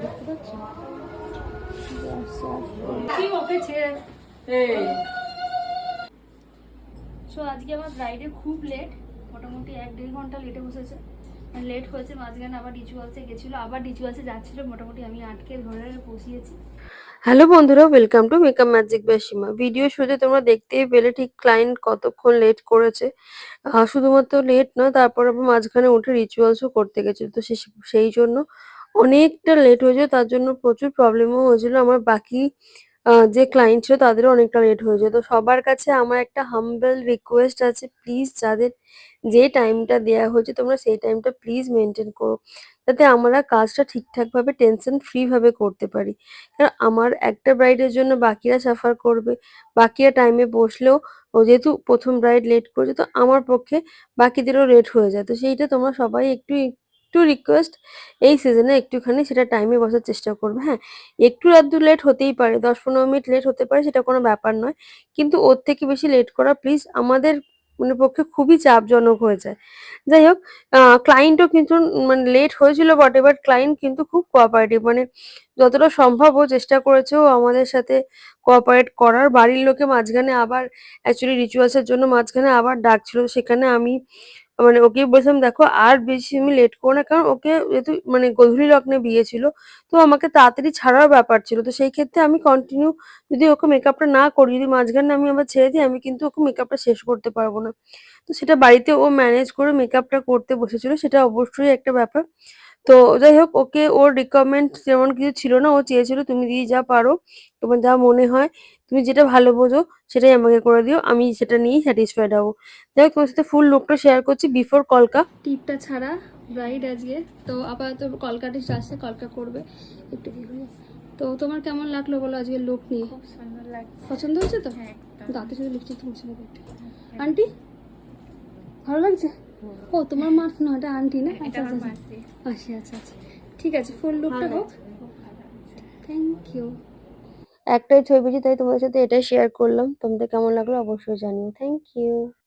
দেখতে পাচ্ছ কি ওকে ছেড়ে। সো আজকে আমার ব্রাইডে খুব লেট, মোটামুটি 1-1.5 ঘন্টা লেটে বসেছে, লেট হয়েছে। মাঝখানে আবার রিচুয়ালসে গেছিলো, আবার রিচুয়ালসে যাচ্ছিলো, মোটামুটি আমি আটকে ধরে বসিয়েছি। হ্যালো বন্ধুরা, welcome to makeup magic by Seema. Video শুরুতে তোমরা দেখতেই পেলে ঠিক ক্লায়েন্ট কতক্ষণ লেট করেছে। শুধুমাত্র লেট নয়, তারপর আবার মাঝখানে উঠে রিচুয়ালসও করতে গেছিল, তো সেই জন্য অনেকটা লেট হয়েছে। তার জন্য প্রচুর প্রবলেমও হয়েছিল। আমার বাকি যে ক্লায়েন্ট ছিল তাদেরও অনেকটা লেট হয়েছে। তো সবার কাছে আমার একটা হাম্বল রিকোয়েস্ট আছে, প্লিজ যাদের যে টাইমটা দেওয়া হয়েছে তোমরা সেই টাইমটা প্লিজ মেনটেন করো, যাতে আমরা কাজটা ঠিকঠাকভাবে টেনশন ফ্রি ভাবে করতে পারি। কারণ আমার একটা ব্রাইডের জন্য বাকিরা সাফার করবে, বাকিরা টাইমে বসলেও ও যেহেতু প্রথম ব্রাইড লেট করেছে, তো আমার পক্ষে বাকিদেরও লেট হয়ে যায়। তো সেইটা তোমরা সবাই একটু একটু রিকোয়েস্ট, এই সিজনে একটুখানি সেটা টাইমে বসার চেষ্টা করবে। হ্যাঁ, একটু আধটু লেট হতেই পারে, 10-15 মিনিট লেট হতে পারে, সেটা কোনো ব্যাপার নয়। কিন্তু ওর থেকে বেশি লেট করা প্লিজ আমাদের মানে পক্ষে খুবই চাপজনক হয়ে যায়। যাই হোক, ক্লায়েন্টও কিন্তু মানে লেট হয়েছিল বটে, বাট ক্লায়েন্ট কিন্তু খুব কোঅপারেটিভ, মানে যতটা সম্ভব ও চেষ্টা করেছে ও আমাদের সাথে কোঅপারেট করার। বাড়ির লোকে মাঝখানে আবার অ্যাকচুয়ালি রিচুয়ালসের জন্য মাঝখানে আবার ডাকছিল, সেখানে আমি মানে ওকে বলছিলাম দেখো আর বেশি তুমি লেট করো না, কারণ ওকে যেহেতু মানে গোধূলি লগ্নে বিয়ে ছিল, তো আমাকে তাড়াতাড়ি ছাড়ার ব্যাপার ছিল। তো সেই ক্ষেত্রে আমি কন্টিনিউ যদি ওকে মেকআপটা না করি, যদি মাঝখানে আমি আবার ছেড়ে দিই, আমি কিন্তু ওকে মেকআপটা শেষ করতে পারবো না। তো সেটা বাড়িতে ও ম্যানেজ করে মেকআপটা করতে বসেছিল, সেটা অবশ্যই একটা ব্যাপার। তো যাই হোক, ওকে ওর রিকোয়ারমেন্ট যেমন কিছু ছিল না, ও চেয়েছিল তুমি দিয়ে যা পারো, তোমার যা মনে হয়, তুমি যেটা ভালো বোঝো সেটাই আমাকে করে দিও, আমি সেটা নিয়েই স্যাটিসফাইড হবো। যাই হোক, তোমার সাথে ফুল লুকটা শেয়ার করছি বিফোর কলকা। টিপটা ছাড়া ব্রাইড আজকে তো আপাতত কলকাটিস্ট আসছে, কলকা করবে একটু কি করে। তো তোমার কেমন লাগলো বলো আজকে লুক নিয়ে? খুব সুন্দর লাগছে। পছন্দ হয়েছে তো? হ্যাঁ, একদম। দাঁতের সাথে লিপস্টিক তুলছে না একটু। আন্টি ভালো লাগছে? ও তোমার মা না, এটা আন্টি না? এটা আচ্ছা আমার আচ্ছা মাসি। আচ্ছা আচ্ছা আচ্ছা, ঠিক আছে, ফুল লুকটা হোক। খুব ভালো লাগছে। Thank you. একটাই ছবি, তাই তোমাদের সাথে এটাই শেয়ার করলাম। তোমাদের কেমন লাগলো অবশ্যই জানিও। Thank you.